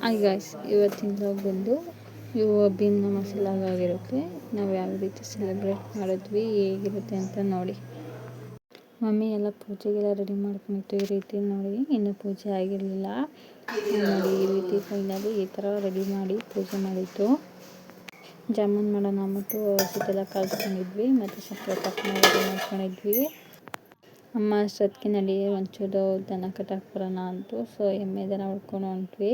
Hi guys, ಇವತ್ತಿನ vlog ಬಂದು ಇವು ಹಬ್ಬಿನ ಮಸಾಲಾಗಿರುತ್ತೆ. ನಾವು ಯಾವ ರೀತಿ ಸೆಲೆಬ್ರೇಟ್ ಮಾಡಿದ್ವಿ, ಹೇಗಿರುತ್ತೆ ಅಂತ ನೋಡಿ. ಮಮ್ಮಿ ಎಲ್ಲ ಪೂಜೆಗೆಲ್ಲ ರೆಡಿ ಮಾಡ್ಕೊಂಡಿತ್ತು. ಈ ರೀತಿ ನೋಡಿ, ಇನ್ನೂ ಪೂಜೆ ಆಗಿರಲಿಲ್ಲ ನೋಡಿ. ಈ ರೀತಿ ಫೈನಲಿ ಈ ಥರ ರೆಡಿ ಮಾಡಿ ಪೂಜೆ ಮಾಡಿತ್ತು. ಜಾಮೂನ್ ಮಾಡೋಣ ಅಂದ್ಬಿಟ್ಟು ಹಸಿಟ್ಟೆಲ್ಲ ಕಲಿಸ್ಕೊಂಡಿದ್ವಿ ಮತ್ತು ಸಕ್ಕರೆ ಪಾಕನ ರೆಡಿ ಮಾಡ್ಕೊಂಡಿದ್ವಿ. ಅಮ್ಮ ಅಷ್ಟೊತ್ತಿಗೆ ನಡಿ ಒಂಚೂರು ದನ ಕಟ್ಟಾಕ್ಬರೋಣ ಅಂತು. ಸೊ ಎಮ್ಮೆ ದನ ಹೊಡ್ಕೊಂಡು ಹೊಂಟ್ವಿ.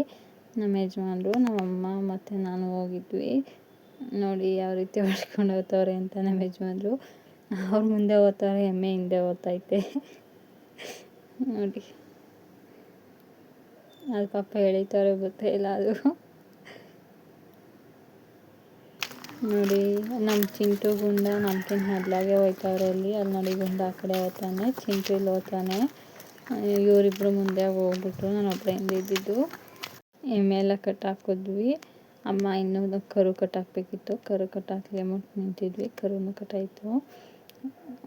ನಮ್ಮ ಯಜಮಾನ್ರು, ನಮ್ಮಮ್ಮ ಮತ್ತು ನಾನು ಹೋಗಿದ್ವಿ. ನೋಡಿ ಯಾವ ರೀತಿ ಹೊಡ್ಕೊಂಡು ಹೋಗ್ತವ್ರೆ ಅಂತ ನಮ್ಮ ಯಜಮಾನ್ರು. ಅವ್ರು ಮುಂದೆ ಹೋಗ್ತವ್ರೆ, ಎಮ್ಮೆ ಹಿಂದೆ ಹೋಗ್ತೈತೆ ನೋಡಿ. ಅದು ಪಾಪ ಎಳಿತವ್ರೆ, ಗೊತ್ತೇ ಇಲ್ಲ ಅದು ನೋಡಿ. ನಮ್ಮ ಚಿಂಟು ಗುಂಡ ನಮ್ಗಿಂತ ಮೊದಲಾಗೆ ಹೋಯ್ತವ್ರೆ. ಅಲ್ಲಿ ನೋಡಿ, ಗುಂಡ ಆ ಕಡೆ ಹೋಗ್ತಾನೆ, ಚಿಂಟು ಇಲ್ಲಿ ಹೋಗ್ತಾನೆ. ಇವರಿಬ್ಬರು ಮುಂದೆ ಹೋಗ್ಬಿಟ್ರು, ನಾನು ಒಬ್ಬರೇ ಹಿಂದೆ ಇದ್ದಿದ್ದು. ಎಮ್ಮೆ ಎಲ್ಲ ಕಟ್ಟಾಕಿದ್ವಿ. ಅಮ್ಮ ಇನ್ನೂ ಕರು ಕಟ್ಟಾಕಬೇಕಿತ್ತು, ಕರು ಕಟ್ಟಾಕಲಿ ಅಂದ್ಬಿಟ್ಟು ನಿಂತಿದ್ವಿ. ಕರುನು ಕಟ್ಟಾಯಿತು.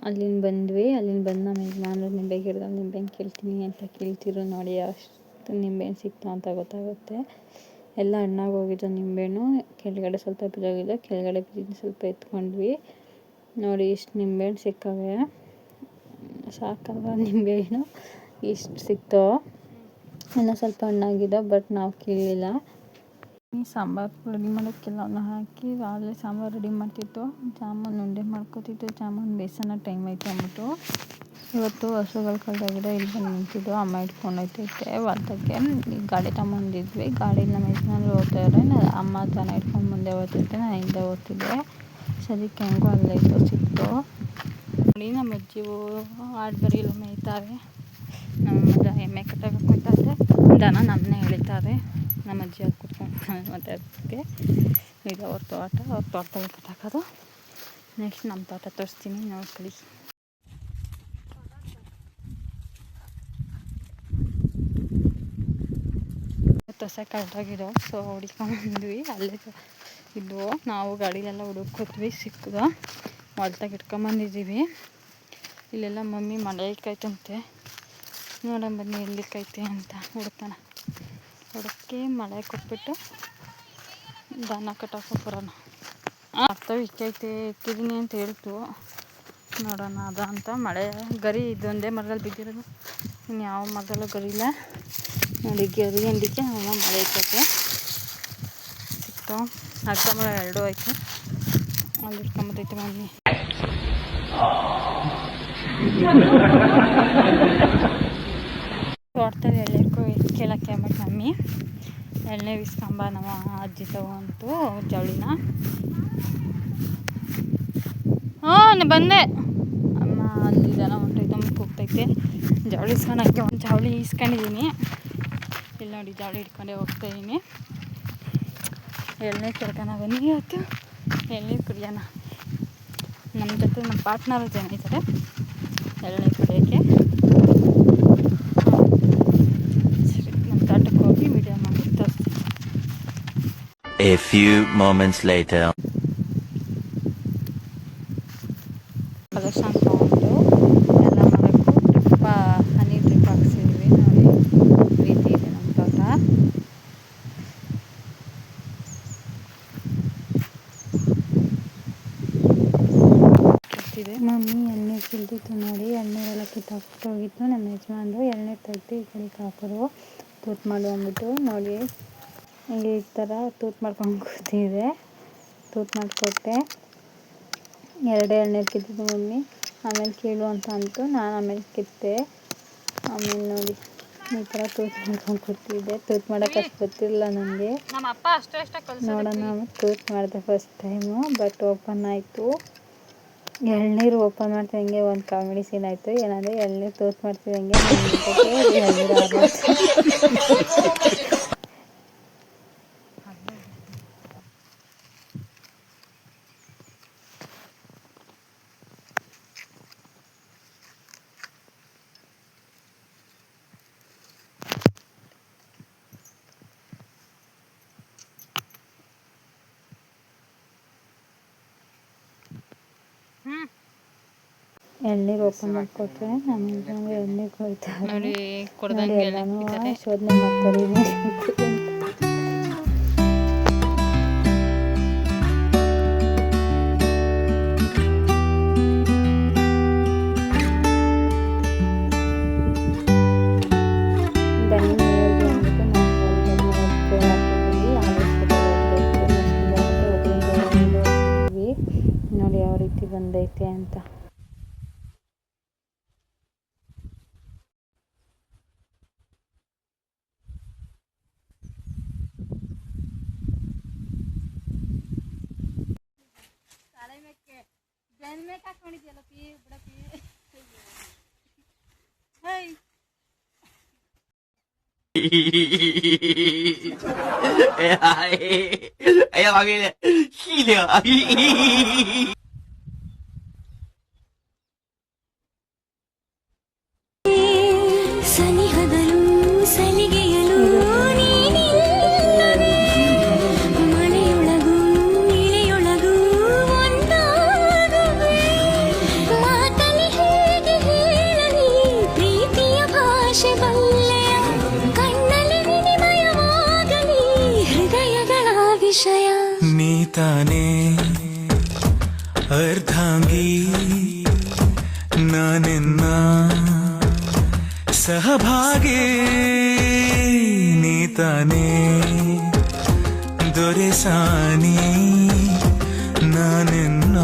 ಅಲ್ಲಿಂದ ಬಂದ್ವಿ. ಅಲ್ಲಿಂದ ಬಂದು ನಮ್ಮ ಯಜಮಾನ್ರು ನಿಂಬೆ ಗಿಡದಲ್ಲಿ ನಿಂಬೆಹಣ್ಣು ಕೇಳ್ತೀನಿ ಅಂತ ಕೇಳ್ತಿರು ನೋಡಿ. ಅಷ್ಟು ನಿಂಬೆಹಣ್ಣು ಸಿಕ್ತು ಅಂತ ಗೊತ್ತಾಗುತ್ತೆ. ಎಲ್ಲ ಹಣ್ಣಾಗಿ ಹೋಗಿದ್ದು ನಿಂಬೆಹಣ್ಣು. ಕೆಳಗಡೆ ಸ್ವಲ್ಪ ಬಿದ್ದೋಗಿದ್ದು, ಕೆಳಗಡೆ ಬಿದ್ದು ಸ್ವಲ್ಪ ಎತ್ಕೊಂಡ್ವಿ ನೋಡಿ. ಇಷ್ಟು ನಿಂಬೆಹಣ್ಣು ಸಿಕ್ಕವೆ, ಸಾಕಲ್ವ ನಿಂಬೆಹಣ್ಣು ಇಷ್ಟು ಸಿಕ್ತೋ. ಇನ್ನೂ ಸ್ವಲ್ಪ ಹಣ್ಣಾಗಿದ್ದೋ, ಬಟ್ ನಾವು ಕೀಳಲಿಲ್ಲ. ಈ ಸಾಂಬಾರು ರೆಡಿ ಮಾಡೋಕ್ಕೆಲ್ಲ ಹಾಕಿ ಆಗಲೇ ಸಾಂಬಾರು ರೆಡಿ ಮಾಡ್ತಿತ್ತು. ಜಾಮೂನ್ ಉಂಡೆ ಮಾಡ್ಕೊತಿತ್ತು. ಜಾಮೂನ್ ಬೇಸನ ಟೈಮ್ ಆಯಿತು ಅಂದ್ಬಿಟ್ಟು ಇವತ್ತು ಹಸುಗಳು ಕಳೆದೋಗಿದೆ. ಇಲ್ಲಿ ಬಂದು ನಿಂತಿದ್ದು, ಅಮ್ಮ ಇಟ್ಕೊಂಡು ಹೋಗ್ತೈತೆ ಹೊಲಕ್ಕೆ. ಈಗ ಗಾಡಿ ತಗೊಂಬಂದಿದ್ವಿ. ಗಾಡೀಲಿ ನಮ್ಮ ಯಜಮಾನ್ರು ಹೋಗ್ತಾಯಿದ್ರೆ, ಅಮ್ಮ ದನ ಇಟ್ಕೊಂಡು ಮುಂದೆ ಹೋಗ್ತೈತೆ, ನಾನು ಹಿಂದೆ ಹೋಗ್ತಿದ್ದೆ. ಸದ್ಯಕ್ಕೆ ಹೆಂಗೋ ಅಲ್ಲೇ ಇದ್ದು ಸಿಕ್ತು ನೋಡಿ. ನಮ್ಮ ಅಜ್ಜಿವು ಆಡ್ಬರಿಲ್ಲ ಮೇಯ್ತಾರೆ. ನಮ್ಮ ಎಮ್ಮೆ ಕಟ್ಟಾಕಂತಾರೆ, ದನ ನಮ್ಮನ್ನೇ ಎಳಿತಾರೆ. ನಮ್ಮ ಅಜ್ಜಿ ಅಲ್ಲಿ ಕುತ್ಕೊಂಡು ಮಾತಾಡ್ತಿದ್ದೆ. ಇದು ಅವ್ರ ತೋಟದಲ್ಲಿ ಕಟ್ಟಾಕೋದು. ನೆಕ್ಸ್ಟ್ ನಮ್ಮ ತೋಟ ತೋರಿಸ್ತೀನಿ, ನೋಡ್ಕೊಳ್ಳಿ. ಹೊಸ ಕಳೆದೋಗಿದ್ದೋ, ಸೊ ಹುಡ್ಕೊಂಬಂದ್ವಿ. ಅಲ್ಲೇ ಇದ್ವು. ನಾವು ಗಾಡಿಲೆಲ್ಲ ಹುಡುಕೋದ್ವಿ, ಸಿಕ್ಕದ ಹೊಲ್ದಾಗಿ ಇಟ್ಕೊಂಬಂದಿದ್ದೀವಿ. ಇಲ್ಲೆಲ್ಲ ಮಮ್ಮಿ ಮಳೆ ಇಕ್ಕೈತಂತೆ, ನೋಡೋಣ ಬನ್ನಿ ಎಲ್ಲಿಕ್ಕೈತೆ ಅಂತ ಹುಡುಕೋಣ. ಹುಡುಕಿ ಮಳೆ ಕೊಟ್ಬಿಟ್ಟು ದನ ಕಟ್ಟಾಕೋ ಬರೋಣ. ಅರ್ಥವ್ ಇಕ್ಕೈತೆ, ಇಕ್ಕಿದ್ದೀನಿ ಅಂತ ಹೇಳ್ತು. ನೋಡೋಣ ಅದ ಅಂತ. ಮಳೆ ಗರಿ ಇದೊಂದೇ ಮರದಲ್ಲಿ ಬಿದ್ದಿರೋದು, ಇನ್ಯಾವ ಮರದಲ್ಲೂ ಗರಿ ಇಲ್ಲ ನೋಡಿ. ಗರಿ ಅಂದಿಕ್ಕೆ ನಮ್ಮ ಮಳೆ ಇಕ್ಕೈತೆ ಸಿಕ್ತು. ಅರ್ಧ ಮರ ಎರಡೂ ಆಯಿತು. ಅಲ್ಲಿ ಇಟ್ಕೊಂಬತ್ತೈತೆ ಮಮ್ಮಿ. ತೋಟದಲ್ಲಿ ಎಳ್ಳೆ ಕೇಳಕ್ಕೆ ಅಂದ್ಬಿಟ್ಟು ಮಮ್ಮಿ ಎಣ್ಣೆ ಇಸ್ಕೊಂಬ ನಮ್ಮ ಅಜ್ಜಿ ತಗೊಂತು ಜವಳಿನ. ಬಂದೆ ಅಮ್ಮ. ಅಲ್ಲಿ ಜನ ಹೊಂಟೈತೆ, ಅಮ್ಮ ಕೂಗ್ತೈತೆ. ಜವಳಿ ಇಸ್ಕೊಳಕ್ಕೆ ಒಂದು ಜವಳಿ ಇಸ್ಕೊಂಡಿದ್ದೀನಿ. ಇಲ್ಲಿ ನೋಡಿ, ಜವಳಿ ಇಟ್ಕೊಂಡೇ ಹೋಗ್ತಾಯಿದ್ದೀನಿ. ಎಳ್ನೀರು ಕೇಳ್ಕೊಳ ಬನ್ನಿ, ಇವತ್ತು ಎಳ್ನೀರು ಕುಡಿಯೋಣ. ನಮ್ಮ ಜೊತೆ ನಮ್ಮ ಪಾರ್ಟ್ನರ್ ಜನ ಇದ್ದಾರೆ ಎಳ್ನೀರು ಕುಡಿಯೋಕ್ಕೆ. ಸರಿ, ನಮ್ಮ ತೋಟಕ್ಕೆ ಹೋಗಿ ವಿಡಿಯೋ ಮಾಡಿ ತೋರಿಸ್ತೀನಿ. A few moments later. Collection ತೊಗೊಂಡು ಎಲ್ಲ ಮಾಡೋಕ್ಕೂ ಡ್ರಿಪ್ಪ ಹನಿ ಡ್ರಿಪ್ ಹಾಕ್ಸಿದ್ವಿ ನೋಡಿ. ರೀತಿ ಇದೆ ನಮ್ಮ ತೋಟ. ಮಮ್ಮಿ ಎಳ್ನೀರು ಕಿಲ್ತಿತ್ತು ನೋಡಿ. ಎಳ್ನೀರೆಲ್ಲ ಕಿತ್ತಾಕ್ಬಿಟ್ಟು ಹೋಗಿತ್ತು. ನಮ್ಮ ಯಜಮಾನ್ರು ಎಳ್ನೀರು ತೆಗ್ದು ಈ ಕಡೆ ಹಾಕೋರು, ತೂತು ಮಾಡು ಅಂದ್ಬಿಟ್ಟು ನೋಡಿ. ಈ ಥರ ತೂತು ಮಾಡ್ಕೊಂಡು ಕೂತಿದೆ. ತೂತು ಮಾಡಿಕೊಟ್ಟೆ. ಎರಡೇ ಎಳ್ನೀರು ಕಿತ್ತಿದ್ದು ಮಮ್ಮಿ. ಆಮೇಲೆ ಕೀಳು ಅಂತ ಅಂತು, ನಾನು ಆಮೇಲೆ ಕಿತ್ತೆ. ಆಮೇಲೆ ನೋಡಿ ಈ ಥರ ತೂತು ಮಾಡ್ಕೊಂಡು ಕೂತಿದ್ದೆ. ತೂತು ಮಾಡೋಕೆ ಅಷ್ಟು ಗೊತ್ತಿಲ್ಲ ನನಗೆ. ನೋಡೋಣ, ತೂತು ಮಾಡಿದೆ ಫಸ್ಟ್ ಟೈಮು. ಬಟ್ ಓಪನ್ ಆಯಿತು. ಎಳ್ನೀರು ಓಪನ್ ಮಾಡ್ತಿದ್ದಂಗೆ ಒಂದು ಕಾಮಿಡಿ ಸೀನ್ ಆಯಿತು. ಏನಂದರೆ ಎಳ್ನೀರು ತೂತು ಮಾಡ್ತಿದ್ದಂಗೆ ಎಳ್ನೀರು ಆಗೋಯ್ತು. ಎಳ್ನೀರು ಓಪನ್ ಮಾಡಿಕೊಟ್ರೆ ನಮ್ಮ ಎಳ್ನೀರು ಕೊಯ್ತಾರೆ ನೋಡಿ. ಎಲ್ಲನೂ ಶೋಧನೆ ಮಾಡ್ತಾರೆ. ಬಂದೈತೆ ಅಂತ.哎呀妈给细灵！ಸನಿಹದಲು ಸಲಿಗೆಯಲು ನೀನಿಲ್ಲವೇ ಮಳೆಯೊಳಗೂ ಇಳೆಯೊಳಗೂ ಒಂದಾಗುವೆ ಮಾತಲಿ ಹೇಗೆ ಹೇಳಲಿ ಪ್ರೀತಿಯ ಭಾಷೆ ಬಲ್ಲೆಯ ಕಣ್ಣಲ್ಲಿ ವಿನಿಮಯವಾಗಲಿ ಹೃದಯಗಳ ವಿಷಯ ನೀ ತಾನೇ ಅರ್ಧಾಂಗಿ ನಾನೆನ್ನ ಸಹಭಾಗಿ ನೀ ತಾನೇ ದೊರೆಸಾನಿ ನಾನೆನ್ನ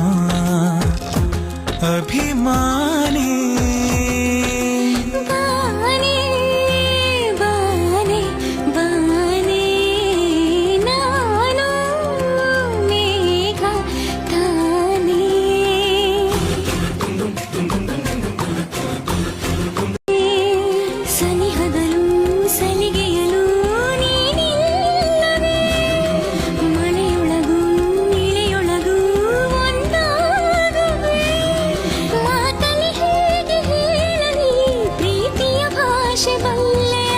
ಅಭಿಮಾನಿ ಬಾನೆ ಬಾನೆ ಬಾನೆ ನಾನು ಮೇಘ ತಾನೇ ಸನಿಹದಲು ಸಲಿಗೆಯಲು ನೀನಿಲ್ಲವೇ ಮಳೆಯೊಳಗೂ ಇಳೆಯೊಳಗೂ ಒಂದಾಗುವೆ ಮಾತಲಿ ಹೇಗೆ ಹೇಳಲಿ ಪ್ರೀತಿಯ ಭಾಷೆ ಬಲ್ಲೆಯ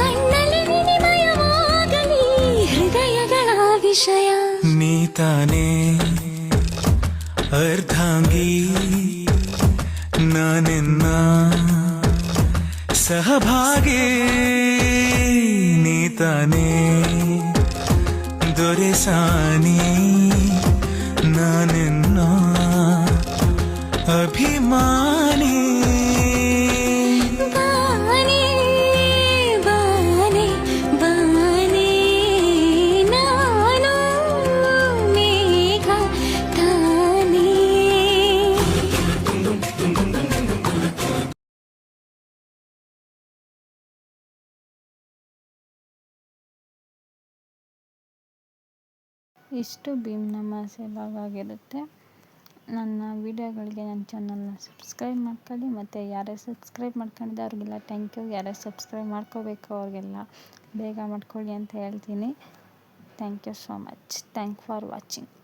ಕಣ್ಣಲ್ಲಿ ವಿನಿಮಯವಾಗಲಿ ಹೃದಯಗಳ ವಿಷಯ ನೀ ತಾನೇ ಅರ್ಧಾಂಗಿ ನಾನೆನ್ನ ಸಹಭಾಗಿ ನೀ ತಾನೇ ದೊರೆಸಾನಿ ನಾನೆನ್ನ ಅಭಿಮಾನಿ ಬಾನೆ ಬಾನೆ ಬಾನೆ ನಾನು ಮೇಘ ತಾನೇ ಇಷ್ಟು ಭೀಮ್ ನಮಾಜೆ ವ್ಲಾಗ್ ಆಗಿರುತ್ತೆ. ನನ್ನ ವೀಡಿಯೋಗಳಿಗೆ ನನ್ನ ಚಾನಲ್ನ ಸಬ್ಸ್ಕ್ರೈಬ್ ಮಾಡ್ಕೊಳ್ಳಿ. ಮತ್ತು ಯಾರ್ಯಾರು ಸಬ್ಸ್ಕ್ರೈಬ್ ಮಾಡ್ಕೊಂಡಿದ್ದೆ ಅವ್ರಿಗೆಲ್ಲ ಥ್ಯಾಂಕ್ ಯು. ಯಾರ್ಯಾರು ಸಬ್ಸ್ಕ್ರೈಬ್ ಮಾಡ್ಕೋಬೇಕು ಅವ್ರಿಗೆಲ್ಲ ಬೇಗ ಮಾಡ್ಕೊಳ್ಳಿ ಅಂತ ಹೇಳ್ತೀನಿ. Thank you so much. Thank for watching.